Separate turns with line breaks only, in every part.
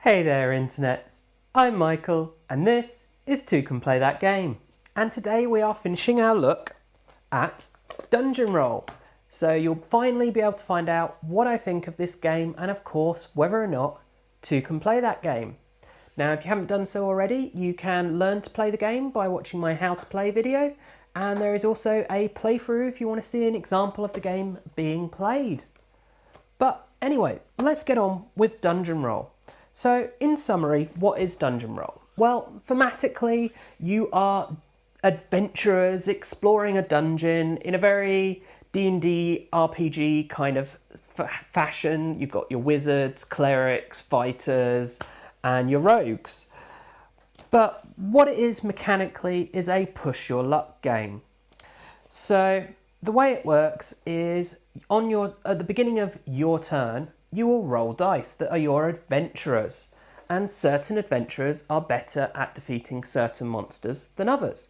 Hey there internets, I'm Michael and this is Toucan Play That Game, and today we are finishing our look at Dungeon Roll. So you'll finally be able to find out what I think of this game and of course whether or not Toucan play that game. Now if you haven't done so already, you can learn to play the game by watching my how to play video, and there is also a playthrough if you want to see an example of the game being played. But anyway, let's get on with Dungeon Roll. So, in summary, what is Dungeon Roll? Well, thematically, you are adventurers exploring a dungeon in a very D&D RPG kind of fashion. You've got your wizards, clerics, fighters, and your rogues. But what it is mechanically is a push your luck game. So, the way it works is at the beginning of your turn, you will roll dice that are your adventurers, and certain adventurers are better at defeating certain monsters than others.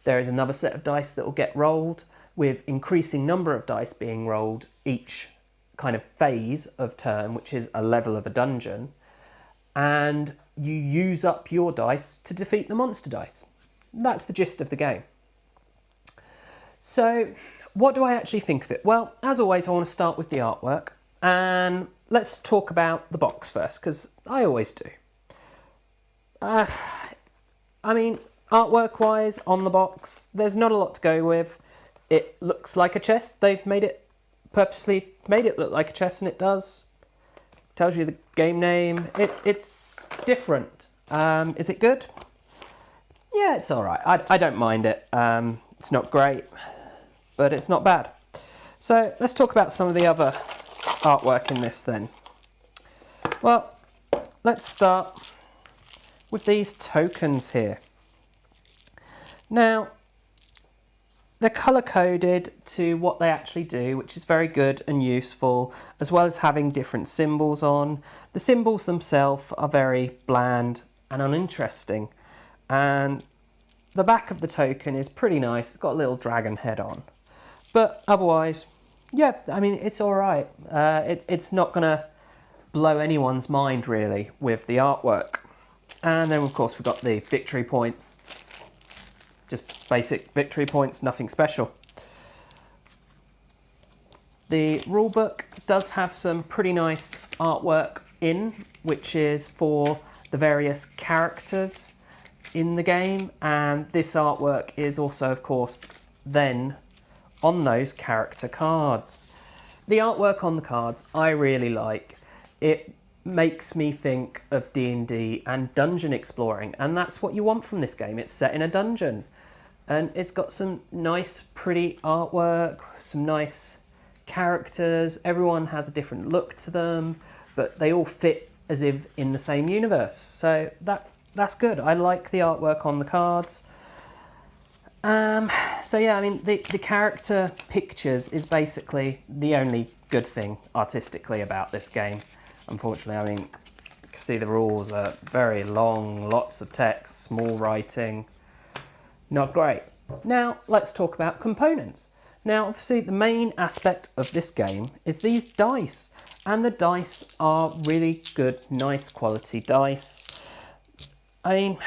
There is another set of dice that will get rolled, with increasing number of dice being rolled each kind of phase of turn, which is a level of a dungeon, and you use up your dice to defeat the monster dice. That's the gist of the game. So, what do I actually think of it? Well, as always, I want to start with the artwork, and let's talk about the box first, because I always do. I mean, artwork-wise, on the box, there's not a lot to go with. It looks like a chest. They've purposely made it look like a chest, and it does. Tells you the game name. It's different. Is it good? Yeah, it's all right. I don't mind it. It's not great, but it's not bad. So let's talk about some of the other artwork in this then. Well, let's start with these tokens here. Now, they're colour coded to what they actually do, which is very good and useful, as well as having different symbols on. The symbols themselves are very bland and uninteresting, and the back of the token is pretty nice. It's got a little dragon head on, but otherwise, yeah, I mean, it's all right. It's not going to blow anyone's mind, really, with the artwork. And then, of course, we've got the victory points. Just basic victory points, nothing special. The rulebook does have some pretty nice artwork in, which is for the various characters in the game. And this artwork is also, of course, then on those character cards. The artwork on the cards I really like. It makes me think of D&D and dungeon exploring, and that's what you want from this game. It's set in a dungeon, and it's got some nice pretty artwork, some nice characters. Everyone has a different look to them, but they all fit as if in the same universe. So that's good. I like the artwork on the cards. So yeah, I mean, the character pictures is basically the only good thing artistically about this game. Unfortunately, I mean, you can see the rules are very long, lots of text, small writing, not great. Now, let's talk about components. Now, obviously, the main aspect of this game is these dice, and the dice are really good, nice quality dice. I mean,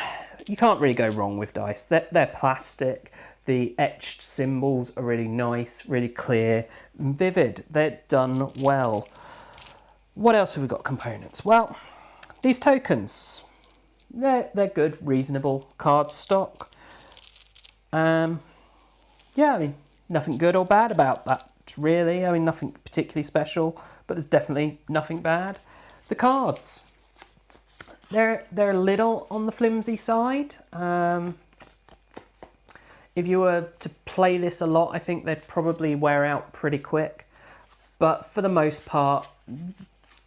you can't really go wrong with dice. They're plastic. The etched symbols are really nice, really clear and vivid. They're done well. What else have we got components? Well, these tokens, they're good, reasonable card stock. Yeah, I mean, nothing good or bad about that, really. I mean, nothing particularly special, but there's definitely nothing bad. The cards, they're a little on the flimsy side. If you were to play this a lot, I think they'd probably wear out pretty quick. But for the most part,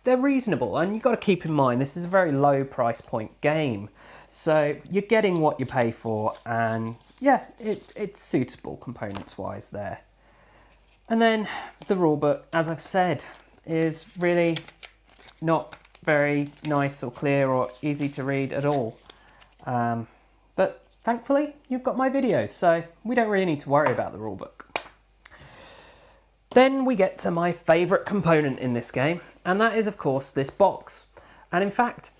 they're reasonable. And you've got to keep in mind, this is a very low price point game. So you're getting what you pay for. And yeah, it's suitable components-wise there. And then the rulebook, as I've said, is really not very nice or clear or easy to read at all. But thankfully, you've got my videos, so we don't really need to worry about the rulebook. Then we get to my favourite component in this game, and that is, of course, this box. And in fact,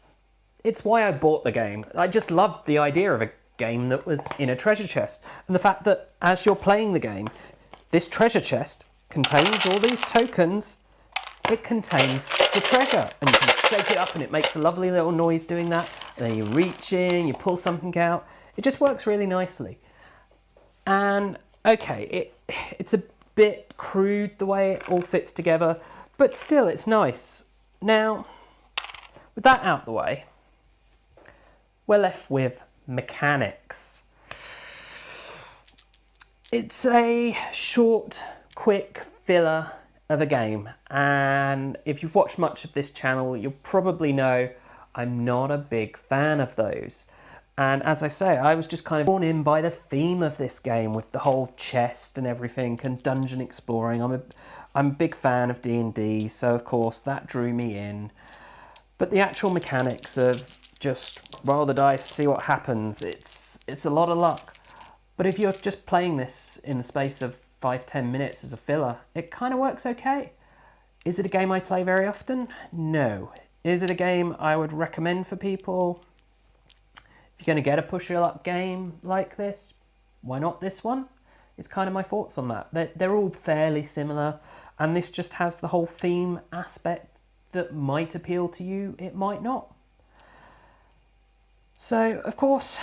it's why I bought the game. I just loved the idea of a game that was in a treasure chest. And the fact that as you're playing the game, this treasure chest contains all these tokens. It contains the treasure, and you can shake it up and it makes a lovely little noise doing that. And then you reach in, you pull something out. It just works really nicely. And okay, it's a bit crude the way it all fits together, but still it's nice. Now, with that out the way, we're left with mechanics. It's a short, quick filler of a game, and if you've watched much of this channel, you'll probably know I'm not a big fan of those. And as I say, I was just kind of drawn in by the theme of this game with the whole chest and everything and dungeon exploring. I'm a big fan of D&D, so of course that drew me in. But the actual mechanics of just roll the dice, see what happens, it's a lot of luck. But if you're just playing this in the space of 5-10 minutes as a filler, it kind of works okay. Is it a game I play very often? No. Is it a game I would recommend for people? If you're going to get a push your luck game like this, why not this one? It's kind of my thoughts on that. They're all fairly similar, and this just has the whole theme aspect that might appeal to you, it might not. So, of course,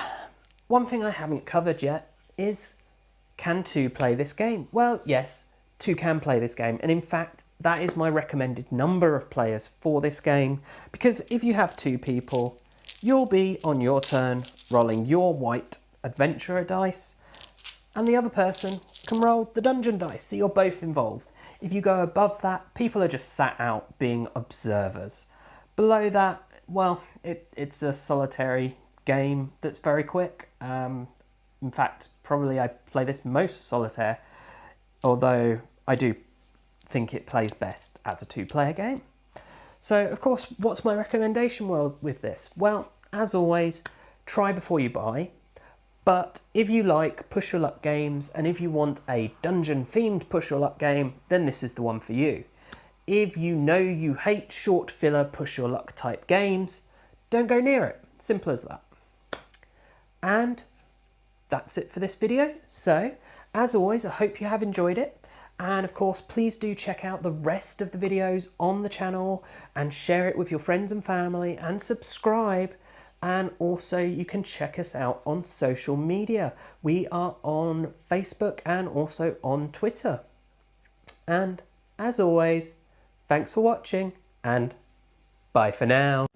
one thing I haven't covered yet is, can two play this game? Well, yes, two can play this game, and in fact, that is my recommended number of players for this game, because if you have two people, you'll be, on your turn, rolling your white adventurer dice, and the other person can roll the dungeon dice, so you're both involved. If you go above that, people are just sat out being observers. Below that, well, it's a solitary game that's very quick. In fact, probably I play this most solitaire, although I do think it plays best as a two-player game. So, of course, what's my recommendation with this? Well, as always, try before you buy. But if you like push your luck games, and if you want a dungeon-themed push your luck game, then this is the one for you. If you know you hate short filler push your luck type games, don't go near it. Simple as that. And that's it for this video. So, as always, I hope you have enjoyed it. And of course, please do check out the rest of the videos on the channel and share it with your friends and family and subscribe. And also you can check us out on social media. We are on Facebook and also on Twitter. And as always, thanks for watching and bye for now.